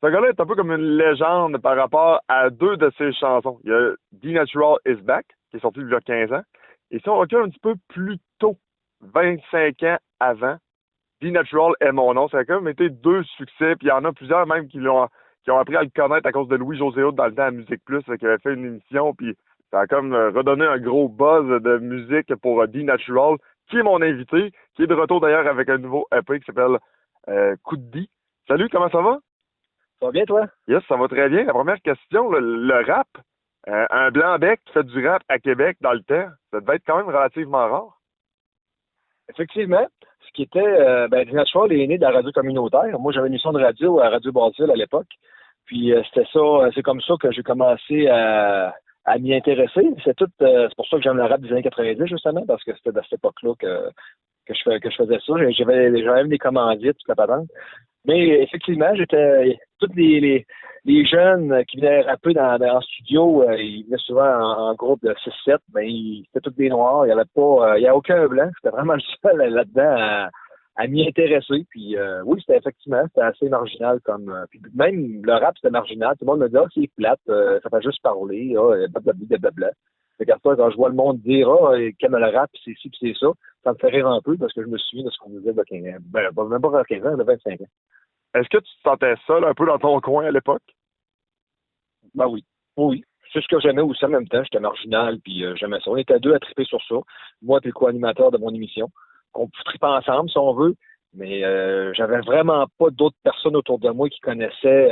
Ce gars-là est un peu comme une légende par rapport à deux de ses chansons. Il y a The Natural Is Back, qui est sorti il y a 15 ans. Et si on recule un petit peu plus tôt, 25 ans avant, The Natural est mon nom. Ça a quand même été deux succès. Puis il y en a plusieurs même qui ont appris à le connaître à cause de Louis-José Hood dans le temps à Musique Plus, qui avait fait une émission. Puis ça a comme redonné un gros buzz de musique pour The Natural, qui est mon invité, qui est de retour d'ailleurs avec un nouveau EP qui s'appelle Coup de D. Salut, comment ça va? Ça va bien, toi? Yes, ça va très bien. La première question, le rap. Un blanc-bec qui fait du rap à Québec dans le temps, ça devait être quand même relativement rare. Effectivement, ce qui était, Dina Cheval est né de la radio communautaire. Moi, j'avais une émission de radio à Radio Bâtille à l'époque. Puis c'était ça, c'est comme ça que j'ai commencé à m'y intéresser. C'est pour ça que j'aime le rap des années 90, justement, parce que c'était à cette époque-là que je faisais ça. J'avais même des commandites, toute la patente. Mais effectivement, j'étais tous les jeunes qui venaient rapper en studio, ils venaient souvent en groupe de 6-7, c'était tous des noirs, il y avait aucun blanc, c'était vraiment le seul là-dedans à m'y intéresser. Puis oui, c'était assez marginal puis même le rap, c'était marginal. Tout le monde me dit ah, c'est plate, ça fait juste parler, blablabla. Fait qu'à ça, quand je vois le monde dire ah, qu'aime le rap, c'est ci, puis c'est ça me fait rire un peu parce que je me souviens de ce qu'on disait de 15 ans. Même pas 15 ans, de 25 ans. Est-ce que tu te sentais seul un peu dans ton coin à l'époque? Ben oui. Oui. C'est ce que j'aimais aussi en même temps. J'étais marginal, puis j'aimais ça. On était deux à triper sur ça. Moi et le co-animateur de mon émission. On tripait ensemble, si on veut. Mais j'avais vraiment pas d'autres personnes autour de moi qui connaissaient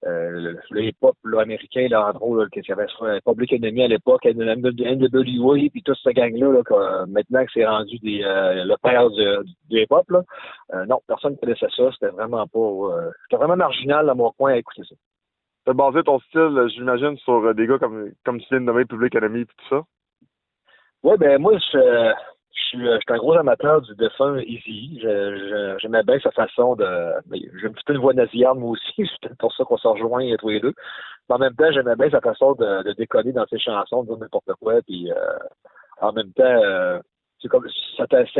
le hip-hop là, américain, là, en gros, là, qu'il y avait sur Public Enemy à l'époque, NWA, puis toute cette gang-là, là, maintenant que c'est rendu le père du hip-hop, là. Non, personne ne connaissait ça. C'était vraiment pas... J'étais vraiment marginal dans mon coin à écouter ça. Tu as basé ton style, j'imagine, sur des gars comme tu viens de nommer Public Enemy et tout ça? Oui, ben moi, je suis un gros amateur du défunt Eazy. J'aimais bien sa façon de... J'ai un petit peu une voix nasillarde, moi aussi. C'est peut-être pour ça qu'on se rejoint tous les deux. Mais en même temps, j'aimais bien sa façon de déconner dans ses chansons, de dire n'importe quoi. Puis en même temps, c'est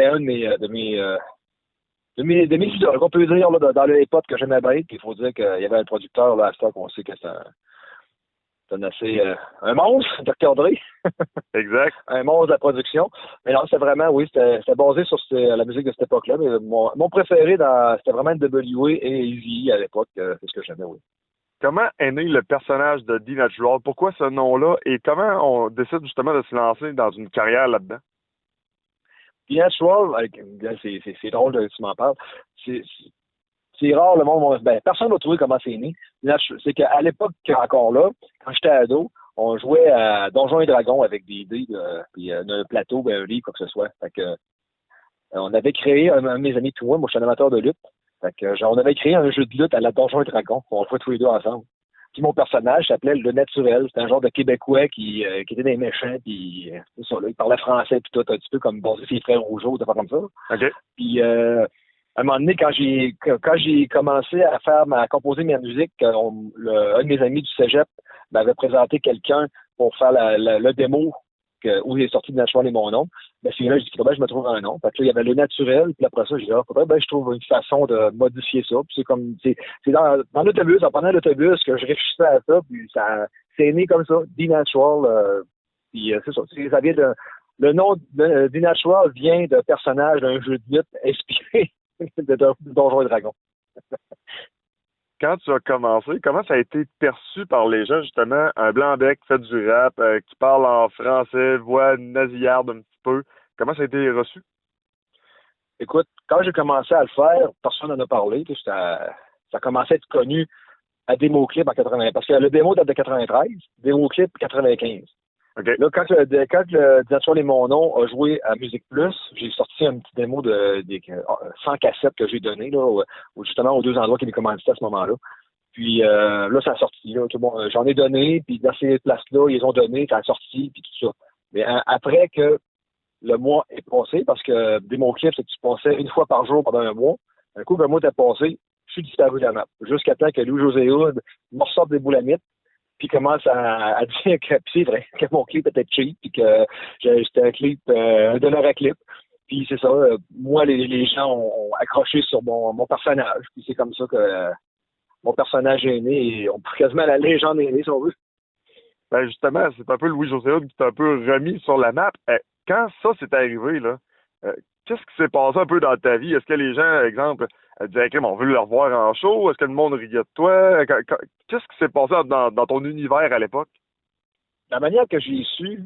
un de mes idoles, qu'on peut dire, là, dans le hip-hop que j'aimais bien. Puis il faut dire qu'il y avait un producteur là, à ce temps qu'on sait que un monstre, Dr. Dre. Exact. Un monstre de la production. Mais non, c'était vraiment, oui, c'était basé sur la musique de cette époque-là. Mais mon préféré, c'était vraiment NWA et Eazy à l'époque. C'est ce que j'aimais, oui. Comment est né le personnage de D Natural? Pourquoi ce nom-là? Et comment on décide justement de se lancer dans une carrière là-dedans? D Natural, c'est drôle que tu m'en parles. C'est rare le monde. Personne n'a trouvé comment c'est né. C'est qu'à l'époque, encore là, quand j'étais ado, on jouait à Donjons et Dragons avec des dés, puis un plateau, un livre, quoi que ce soit. Fait que, on avait créé, un de mes amis, tout moi, je suis un amateur de lutte. Fait que, on avait créé un jeu de lutte à la Donjons et Dragons. On jouait tous les deux ensemble. Puis mon personnage s'appelait Le Naturel. C'était un genre de Québécois qui était des méchants, puis c'est ça, là, il parlait français, puis tout, un petit peu comme basé ses frères Rougeau, des pas comme ça. OK. Puis à un moment donné, quand j'ai commencé à composer ma musique, un de mes amis du cégep m'avait présenté quelqu'un pour faire le démo où il est sorti de Natural et mon nom. C'est là, j'ai dit, je me trouve un nom. Fait que là, il y avait le naturel, puis après ça, j'ai dit, faudrait, je trouve une façon de modifier ça. Puis c'est dans l'autobus, en prenant l'autobus, que je réfléchissais à ça, puis c'est né comme ça, The Natural, puis c'est ça. Ça vient le nom de The Natural vient d'un personnage d'un jeu de lutte inspiré de Donjons et Dragons. Quand tu as commencé, comment ça a été perçu par les gens, justement, un blanc-bec qui fait du rap, qui parle en français, voix nasillarde un petit peu? Comment ça a été reçu? Écoute, quand j'ai commencé à le faire, personne n'en a parlé. Ça a commencé à être connu à Démoclip en 80. Parce que le démo date de 93, Démoclip 95. Okay. Là, quand le Natural et mon nom a joué à Musique Plus, j'ai sorti un petit démo de 100 cassettes que j'ai donné là, justement aux deux endroits qui m'ont commandité à ce moment-là. Puis là, ça a sorti. Là, j'en ai donné, puis dans ces places-là, ils ont donné, ça a sorti, puis tout ça. Mais après que le mois est passé, parce que Démoclip, c'est que tu passais une fois par jour pendant un mois. Un coup qu'un mois était passé, je suis disparu de la map. Jusqu'à temps que Louis-José Hood me ressorte des boulamites, puis commence à dire que c'est vrai que mon clip était cheap, puis que c'était un clip, un $1 à clip. Puis c'est ça, moi, les gens ont accroché sur mon personnage. Puis c'est comme ça que mon personnage aîné, et on peut quasiment la légende aînée, si on veut. Ben justement, c'est un peu Louis-José Hood qui t'a un peu remis sur la map. Quand ça s'est arrivé, là, euh, qu'est-ce qui s'est passé un peu dans ta vie? Est-ce que les gens, exemple, disaient, OK, on veut le revoir en show? Est-ce que le monde riait de toi? Qu'est-ce qui s'est passé dans ton univers à l'époque? La manière que j'ai su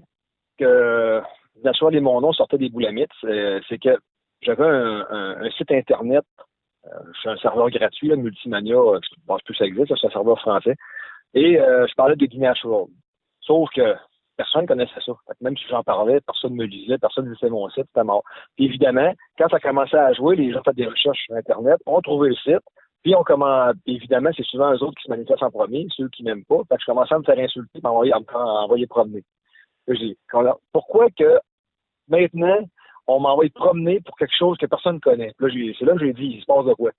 que National et mon nom sortaient des boulamites, c'est que j'avais un site Internet. Je suis un serveur gratuit, là, Multimania, je ne pense plus que ça existe, c'est un serveur français. Et je parlais de The Natural. Sauf que personne ne connaissait ça. Fait que même si j'en parlais, personne ne me lisait, personne ne lisait mon site, c'était mort. Puis évidemment, quand ça commençait à jouer, les gens faisaient des recherches sur Internet, ont trouvé le site, puis on commence. Évidemment, c'est souvent eux autres qui se manifestent en premier, ceux qui m'aiment pas. Fait que je commençais à me faire insulter, à m'envoyer promener. Là, je dis, pourquoi que maintenant, on m'envoie promener pour quelque chose que personne ne connaît? Là, c'est là que j'ai dit, il se passe de quoi?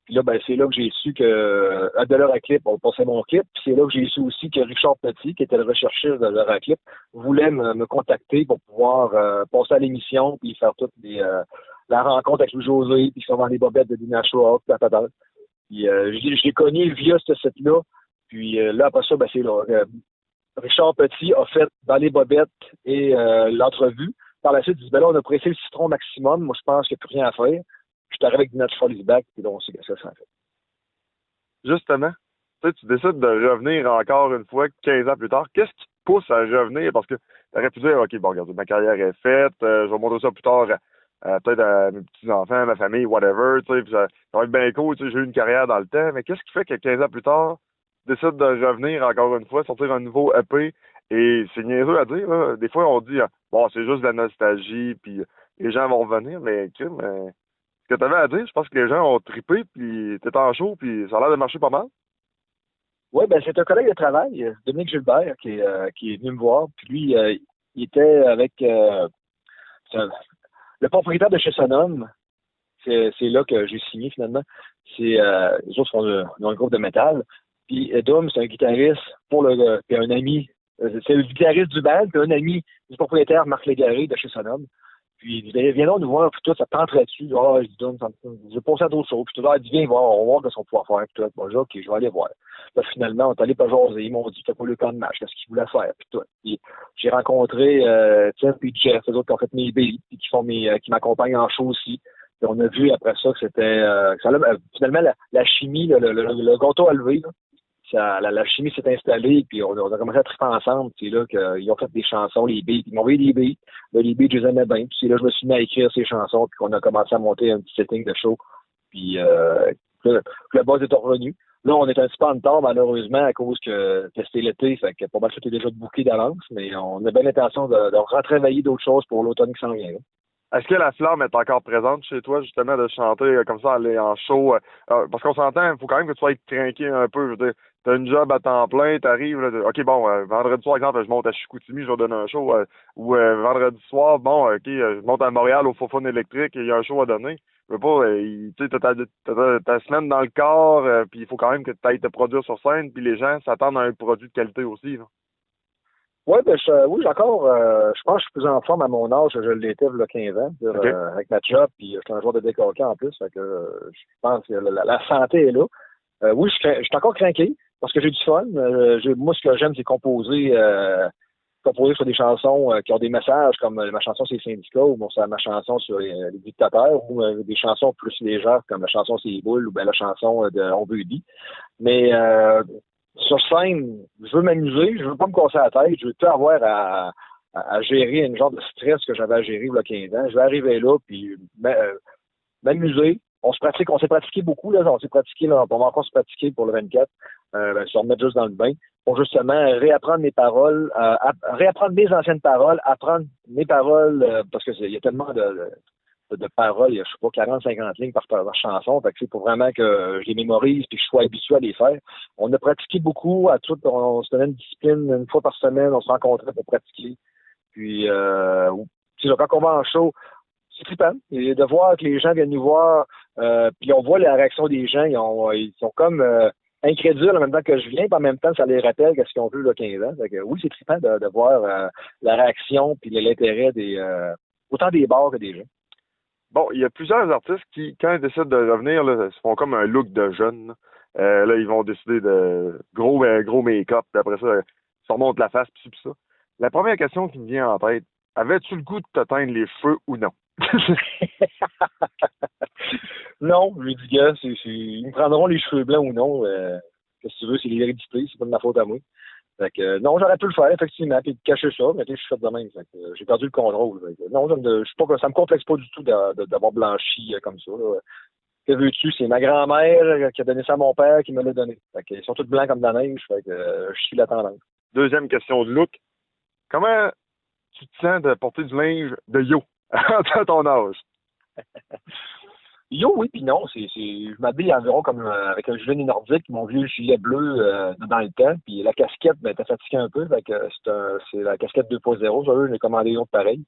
Puis là, ben, c'est là que j'ai su que à Deloraclip, on passait mon clip. Puis c'est là que j'ai su aussi que Richard Petit, qui était le recherchiste de Deloraclip, voulait me contacter pour pouvoir passer à l'émission puis faire toute la rencontre avec Louis-José, puis faire dans les bobettes de Dina Shoah, puis la patente. Puis je l'ai connu via ce site-là. Puis là, après ça, ben, c'est là. Richard Petit a fait dans les bobettes et l'entrevue. Par la suite, il dit, ben là, on a pressé le citron maximum. Moi, je pense qu'il n'y a plus rien à faire. Je suis arrivé avec du Natural is back, puis là, on sait que ça en fait. Justement, tu décides de revenir encore une fois 15 ans plus tard. Qu'est-ce qui te pousse à revenir? Parce que tu aurais pu dire, OK, bon, regarde, ma carrière est faite, je vais montrer ça plus tard, peut-être à mes petits-enfants, à ma famille, whatever, puis ça va être bien cool, j'ai eu une carrière dans le temps, mais qu'est-ce qui fait que 15 ans plus tard, tu décides de revenir encore une fois, sortir un nouveau EP, et c'est niaiseux à dire, là. Des fois, on dit, bon, c'est juste de la nostalgie, puis les gens vont revenir, mais ce que tu avais à dire, je pense que les gens ont trippé, puis t'es en show, puis ça a l'air de marcher pas mal. Oui, ben c'est un collègue de travail, Dominique Gilbert, qui est venu me voir. Puis lui, il était avec le propriétaire de chez Sonom. C'est là que j'ai signé finalement. Les autres ont un groupe de métal. Puis Dom, c'est un guitariste puis un ami. C'est le guitariste du band, puis un ami du propriétaire Marc Légaré de chez Sonom. Puis il dit, viens donc nous voir, puis tout, ça te tenterait-tu? Ah, je dis, je pense à d'autres choses. Puis tout, il dit, viens voir, on va voir ce qu'on pourra faire. Puis tout, bon, OK, je vais aller voir. Là, finalement, on est allé pas jaser. Ils m'ont dit, c'était pas le camp de match, qu'est-ce qu'ils voulaient faire. Puis tout. Puis j'ai rencontré Tim puis Jeff, eux autres qui ont fait mes billes, puis qui m'accompagnent en show aussi. Puis on a vu après ça que c'était, finalement, la chimie, le gâteau à lever, là, la chimie s'est installée, puis on a commencé à triper ensemble. C'est là qu'ils ont fait des chansons, les beats. Ils m'ont envoyé des beats. Là, les beats, je les aimais bien. Puis c'est là que je me suis mis à écrire ces chansons, puis qu'on a commencé à monter un petit setting de show. Puis le buzz est revenu. Là, on est un petit peu en retard, malheureusement, à cause que c'était l'été. Fait que pour moi, c'était déjà booké d'avance, mais on a bien l'intention de retravailler d'autres choses pour l'automne qui s'en vient. Là. Est-ce que la flamme est encore présente chez toi, justement, de chanter comme ça, aller en show? Parce qu'on s'entend, il faut quand même que tu sois craqué un peu. Je veux dire, t'as une job à temps plein, t'arrives, là, OK, bon, vendredi soir, exemple, je monte à Chicoutimi, je vais donner un show. Ou vendredi soir, bon, OK, je monte à Montréal au Fofone électrique, il y a un show à donner. Je veux pas, tu sais, t'as ta semaine dans le corps, puis il faut quand même que tu ailles te produire sur scène, puis les gens s'attendent à un produit de qualité aussi, là. Ouais, ben, oui, j'ai encore, je pense que je suis plus en forme à mon âge que je l'étais il y a 15 ans, OK. avec ma job, puis je suis un joueur de décoquet en plus, fait que je pense que la santé est là. Oui, je suis encore craqué, parce que j'ai du fun. Moi, ce que j'aime, c'est composer sur des chansons qui ont des messages, comme ma chanson c'est Syndicat, ou ma chanson sur les dictateurs, ou des chansons plus légères, comme la chanson c'est les boules, ou bien la chanson de On veut dit. Mais sur scène, je veux m'amuser, je veux pas me casser la tête, je veux pas avoir à gérer une genre de stress que j'avais à gérer il y a 15 ans. Je vais arriver là, puis m'amuser. On s'est pratiqué beaucoup, là. On s'est pratiqué, là. On va encore se pratiquer pour le 24. Se remettre juste dans le bain. Pour justement réapprendre mes paroles, réapprendre mes anciennes paroles, apprendre mes paroles, parce que il y a tellement de paroles, il y a, je sais pas, 40, 50 lignes par chanson. Fait que c'est pour vraiment que je les mémorise puis que je sois habitué à les faire. On a pratiqué beaucoup, on se donnait une discipline une fois par semaine, on se rencontrait pour pratiquer. Puis, quand on va en show, c'est trippant. Et de voir que les gens viennent nous voir, puis on voit la réaction des gens, ils sont comme incrédules en même temps que je viens, puis en même temps, ça les rappelle qu'est-ce qu'ils ont vu il y a 15 ans. Fait que, oui, c'est trippant de voir la réaction puis l'intérêt autant des bars que des gens. Bon, il y a plusieurs artistes qui, quand ils décident de revenir, là, se font comme un look de jeune. Là, ils vont décider de gros make-up, puis après ça, ils se remontent la face, puis ça. La première question qui me vient en tête, avais-tu le goût de te teindre les cheveux ou non? Non, je lui dis, gars, ils me prendront les cheveux blancs ou non. Qu'est-ce que tu veux, c'est l'hérédité, c'est pas de ma faute à moi. Fait que, non, j'aurais pu le faire, effectivement, puis de cacher ça, mais je suis fait de même. Fait que, j'ai perdu le contrôle. Fait que, non, je suis pas, ça me complexe pas du tout d'avoir blanchi comme ça. Là. Que veux-tu? C'est ma grand-mère qui a donné ça à mon père qui me l'a donné. Fait que, ils sont tous blancs comme de la neige. Fait que, je suis la tendance. Deuxième question de look. Comment tu te sens de porter du linge de yo à ton âge? Yo, oui, puis non. Je m'habille environ comme avec un gilet nordique, mon vieux gilet bleu dans le temps. Puis la casquette, ben, t'as fatigué un peu. Fait que c'est la casquette 2.0. Ça, j'ai commandé une autre pareil.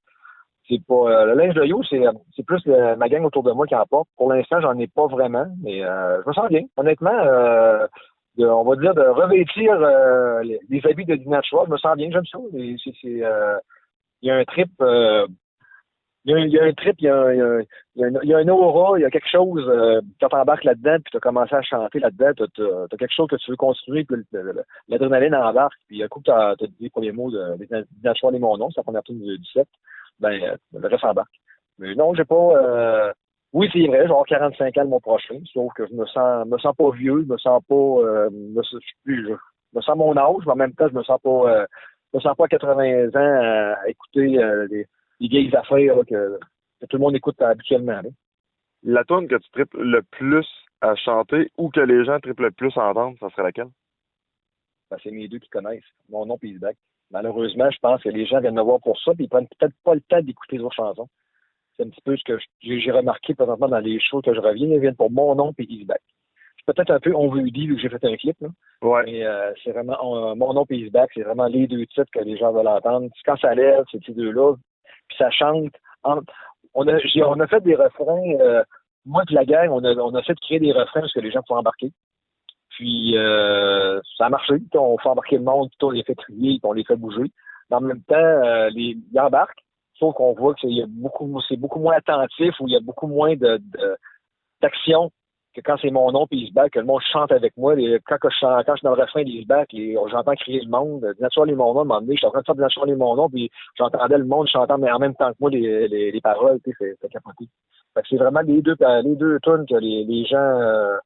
C'est pas le linge de yo, c'est plus ma gang autour de moi qui en porte. Pour l'instant, j'en ai pas vraiment, mais je me sens bien. Honnêtement, on va dire de revêtir les habits de Dinatra, je me sens bien, j'aime ça. Il y a un trip, il y a un trip, il y a un aura, il y a quelque chose quand t'embarques là-dedans, puis t'as commencé à chanter là-dedans, t'as quelque chose que tu veux construire, puis l'adrénaline embarque, puis un coup que t'as dit les premiers mots de Dinatra et mon nom, c'est la première tour du 17. Ben, le reste embarque. Mais non, j'ai pas. Oui, c'est vrai, j'ai 45 ans le mois prochain, sauf que je me sens pas vieux, je me sens pas. Je me sens mon âge, mais en même temps, je me sens pas à 80 ans à écouter les vieilles affaires là, que tout le monde écoute habituellement. Là. La tune que tu tripes le plus à chanter ou que les gens trippent le plus à entendre, ça serait laquelle? Ben, c'est mes deux qui connaissent. Mon nom et Back. Malheureusement, je pense que les gens viennent me voir pour ça, puis ils prennent peut-être pas le temps d'écouter les autres chansons. C'est un petit peu ce que j'ai remarqué présentement dans les shows que je reviens. Ils viennent pour mon nom et Easy Back. C'est peut-être un peu on veut dire vu que j'ai fait un clip. Là. Ouais. Mais c'est vraiment mon nom et Easy Back, c'est vraiment les deux titres que les gens veulent entendre. Quand ça lève, c'est ces deux-là. Puis ça chante. On a fait des refrains. Moi et la gang, on a fait créer des refrains parce que les gens pouvaient embarquer. Puis ça a marché. On fait embarquer le monde, puis on les fait crier, puis on les fait bouger. Mais en même temps, ils embarquent. Sauf qu'on voit que c'est beaucoup moins attentif ou il y a beaucoup moins d'action que quand c'est mon nom puis Easy Back, que le monde chante avec moi. Quand je suis dans le refrain d'Easy Back, j'entends crier le monde. Natural et mon nom, à un moment donné, j'étais en train de faire de Natural et mon nom, puis j'entendais le monde chantant, mais en même temps que moi, les paroles, c'est capoté. Fait que c'est vraiment les deux tunes que les gens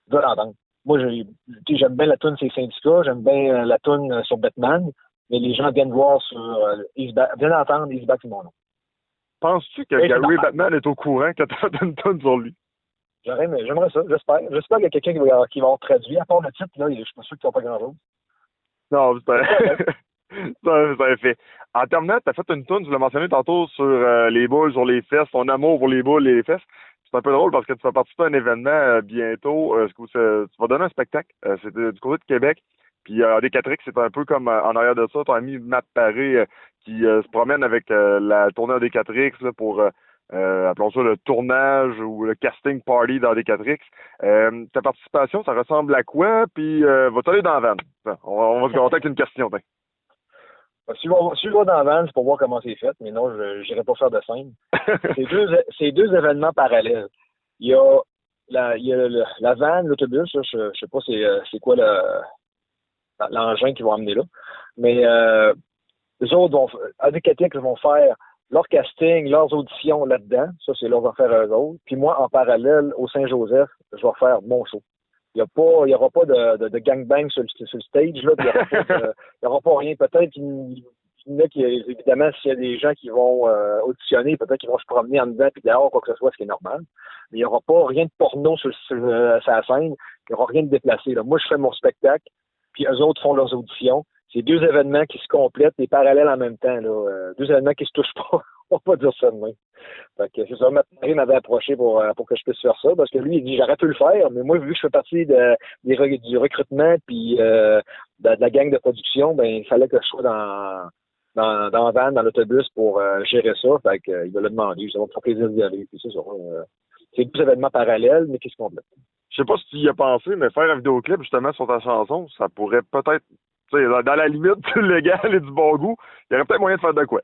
veulent entendre. Moi, j'aime bien la tune C'est Syndicat, j'aime bien la tune sur Batman, mais les gens viennent voir viennent entendre Easy Back et mon nom. Penses-tu que Gary Batman est au courant que tu as fait une tune sur lui? J'aimerais ça, j'espère. J'espère qu'il y a quelqu'un qui va traduire. À part le titre, là, je suis pas sûr qu'ils n'ont pas grand-chose. Non, c'est fait. En terminant, tu as fait une tune, je l'ai mentionné tantôt, sur les boules, sur les fesses, ton amour pour les boules et les fesses. C'est un peu drôle parce que tu vas participer à un événement bientôt. Tu vas donner un spectacle. C'est du côté de Québec. Puis AD4X, c'est un peu comme en arrière de ça. Ton ami Matt Paré qui se promène avec la tournée AD4X là, pour, appelons ça le tournage ou le casting party d'AD4X. Ta participation, ça ressemble à quoi? Puis va-tu aller dans la van? On va se contenter avec une question. Si je vais dans la van, c'est pour voir comment c'est fait, mais non, je n'irai pas faire de scène. C'est deux événements parallèles. Il y a la van, l'autobus, je sais pas c'est quoi l'engin qu'ils vont amener là. Mais les autres AD4X vont faire leur casting, leurs auditions là-dedans. Ça, c'est leurs affaires à eux autres. Puis moi, en parallèle, au Saint-Joseph, je vais faire mon show. Il y aura pas de gangbang sur le stage, là. Il y aura pas rien. Peut-être évidemment, s'il y a des gens qui vont auditionner, peut-être qu'ils vont se promener en dedans puis dehors, quoi que ce soit, ce qui est normal. Mais il n'y aura pas rien de porno sur la scène. Il n'y aura rien de déplacé. Là. Moi, je fais mon spectacle, puis eux autres font leurs auditions. C'est deux événements qui se complètent, et parallèles en même temps. Là. Deux événements qui se touchent pas. On va pas dire ça de même. Fait que c'est ça, Marie m'avait approché pour que je puisse faire ça, parce que lui, il dit j'aurais pu le faire, mais moi, vu que je fais partie du recrutement puis de la gang de production, ben il fallait que je sois dans la van, dans l'autobus pour gérer ça. Fait que il me l'a demandé, ça va me faire plaisir d'y aller. Puis c'est ça. C'est deux événements parallèles, mais qui se complètent. Je sais pas si tu y as pensé, mais faire un vidéoclip justement sur ta chanson, ça pourrait peut-être, tu sais, dans la limite du légal et du bon goût, il y aurait peut-être moyen de faire de quoi.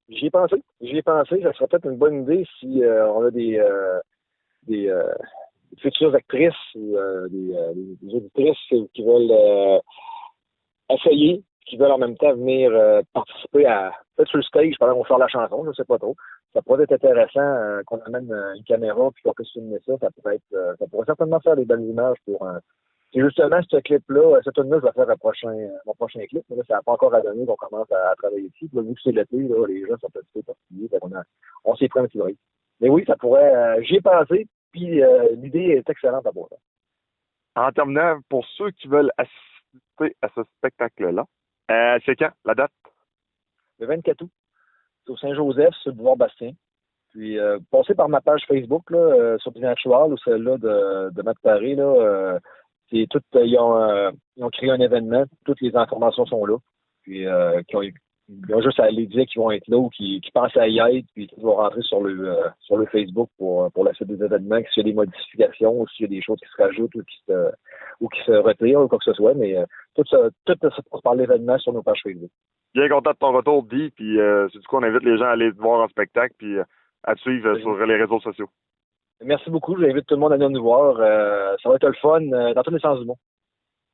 J'y ai pensé. Ça serait peut-être une bonne idée si on a des futures actrices ou des auditrices qui veulent essayer, qui veulent en même temps venir participer à peut-être sur le stage pendant qu'on sort la chanson, je sais pas trop. Ça pourrait être intéressant qu'on amène une caméra puis qu'on puisse filmer ça. Ça pourrait certainement faire des belles images pour c'est justement ce clip-là, cette tune-là, je vais faire mon prochain clip, mais là, ça n'a pas encore à donner qu'on commence à travailler dessus. Puis là, vu que c'est l'été, là, les gens sont un petit peu particuliers, on s'est pris un petit break. Mais oui, ça pourrait, j'y ai pensé, puis l'idée est excellente à voir. En terminant, pour ceux qui veulent assister à ce spectacle-là, c'est quand, la date? Le 24 août, c'est au Saint-Joseph, sur le boulevard Bastien. Puis, passez par ma page Facebook, là, sur Binatural, ou celle-là de Matt Paré, là, c'est tout, ils ont créé un événement, toutes les informations sont là. Puis, ils ont juste à aller dire qu'ils vont être là ou qu'ils pensent à y être, puis ils vont rentrer sur le Facebook pour la suite des événements, s'il y a des modifications, ou s'il y a des choses qui se rajoutent ou qui se retirent ou quoi que ce soit. Mais tout ça passe par l'événement sur nos pages Facebook. Bien content de ton retour, Guy, puis c'est du coup, on invite les gens à aller te voir en spectacle, puis à te suivre sur les réseaux sociaux. Merci beaucoup. J'invite tout le monde à venir nous voir. Ça va être le fun dans tous les sens du mot.